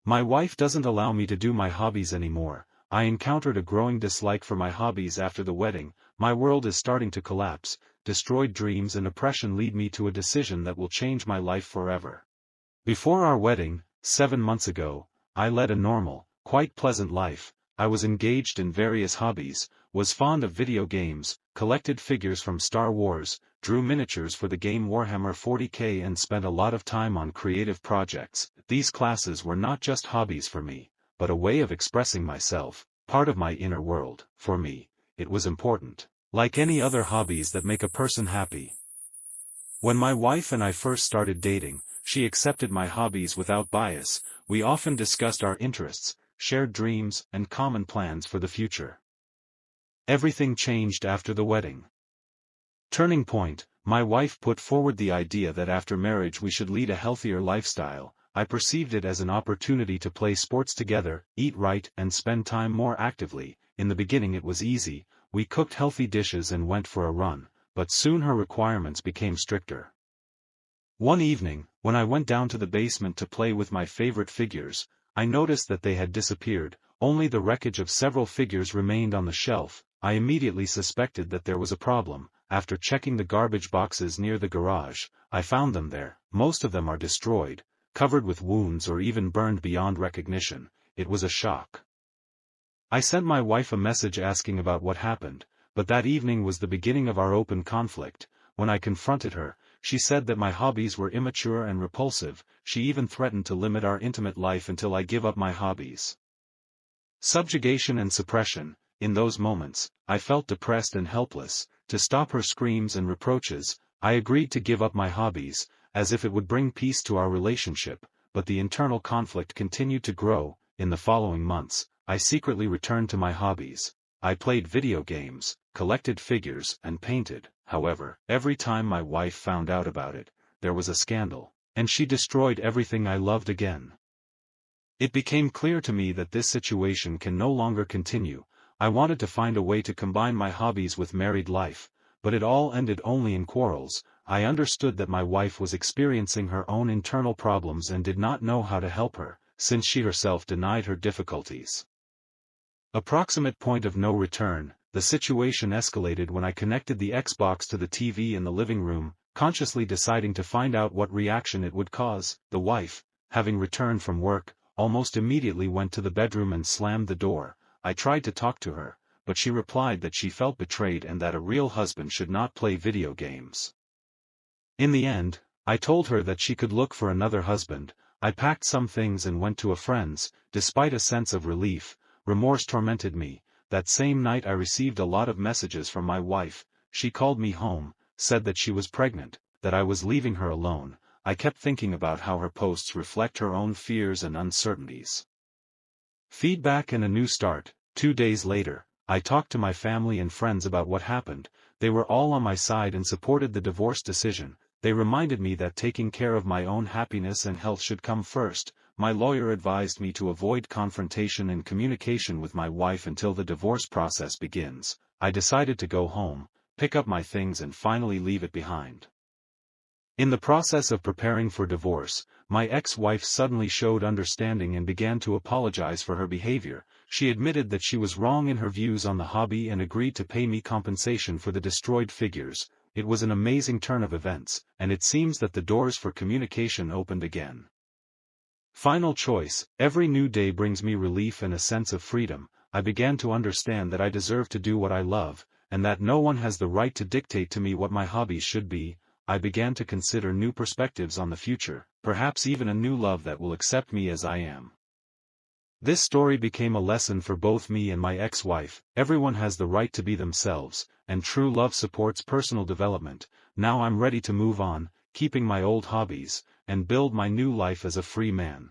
My wife doesn't allow me to do my hobbies anymore. I encountered a growing dislike for my hobbies after the wedding. My world is starting to collapse. Destroyed dreams and oppression lead me to a decision that will change my life forever. Before our wedding, 7 months ago, I led a normal, quite pleasant life. I was engaged in various hobbies, was fond of video games, collected figures from Star Wars, drew miniatures for the game Warhammer 40K and spent a lot of time on creative projects. These classes were not just hobbies for me, but a way of expressing myself, part of my inner world. For me, it was important, like any other hobbies that make a person happy. When my wife and I first started dating, she accepted my hobbies without bias. We often discussed our interests, shared dreams, and common plans for the future. Everything changed after the wedding. Turning point, my wife put forward the idea that after marriage we should lead a healthier lifestyle. I perceived it as an opportunity to play sports together, eat right, and spend time more actively. In the beginning it was easy, we cooked healthy dishes and went for a run, but soon her requirements became stricter. One evening, when I went down to the basement to play with my favorite figures, I noticed that they had disappeared. Only the wreckage of several figures remained on the shelf. I immediately suspected that there was a problem. After checking the garbage boxes near the garage, I found them there. Most of them are destroyed, covered with wounds or even burned beyond recognition. It was a shock. I sent my wife a message asking about what happened, but that evening was the beginning of our open conflict. When I confronted her, she said that my hobbies were immature and repulsive. She even threatened to limit our intimate life until I give up my hobbies. Subjugation and suppression. In those moments, I felt depressed and helpless. To stop her screams and reproaches, I agreed to give up my hobbies, as if it would bring peace to our relationship, but the internal conflict continued to grow. In the following months, I secretly returned to my hobbies. I played video games, collected figures, and painted. However, every time my wife found out about it, there was a scandal, and she destroyed everything I loved again. It became clear to me that this situation can no longer continue. I wanted to find a way to combine my hobbies with married life, but it all ended only in quarrels. I understood that my wife was experiencing her own internal problems and did not know how to help her, since she herself denied her difficulties. Approximate point of no return. The situation escalated when I connected the Xbox to the TV in the living room, consciously deciding to find out what reaction it would cause. The wife, having returned from work, almost immediately went to the bedroom and slammed the door. I tried to talk to her, but she replied that she felt betrayed and that a real husband should not play video games. In the end, I told her that she could look for another husband. I packed some things and went to a friend's. Despite a sense of relief, remorse tormented me. That same night I received a lot of messages from my wife. She called me home, said that she was pregnant, that I was leaving her alone. I kept thinking about how her posts reflect her own fears and uncertainties. Feedback and a new start. 2 days later, I talked to my family and friends about what happened. They were all on my side and supported the divorce decision. They reminded me that taking care of my own happiness and health should come first. My lawyer advised me to avoid confrontation and communication with my wife until the divorce process begins. I decided to go home, pick up my things and finally leave it behind. In the process of preparing for divorce, my ex-wife suddenly showed understanding and began to apologize for her behavior. She admitted that she was wrong in her views on the hobby and agreed to pay me compensation for the destroyed figures. It was an amazing turn of events, and it seems that the doors for communication opened again. Final choice. Every new day brings me relief and a sense of freedom. I began to understand that I deserve to do what I love, and that no one has the right to dictate to me what my hobbies should be. I began to consider new perspectives on the future, perhaps even a new love that will accept me as I am. This story became a lesson for both me and my ex-wife. Everyone has the right to be themselves, and true love supports personal development. Now I'm ready to move on, keeping my old hobbies, and build my new life as a free man.